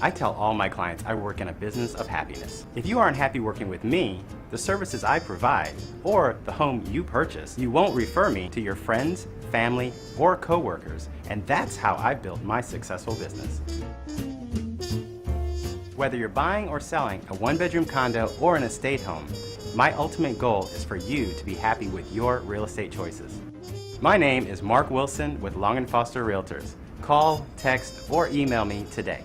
I tell all my clients I work in a business of happiness. If you aren't happy working with me, the services I provide, or the home you purchase, you won't refer me to your friends, family, or coworkers, and that's how I built my successful business. Whether you're buying or selling a one-bedroom condo or an estate home, my ultimate goal is for you to be happy with your real estate choices. My name is Mark Wilson with Long & Foster Realtors. Call, text, or email me today.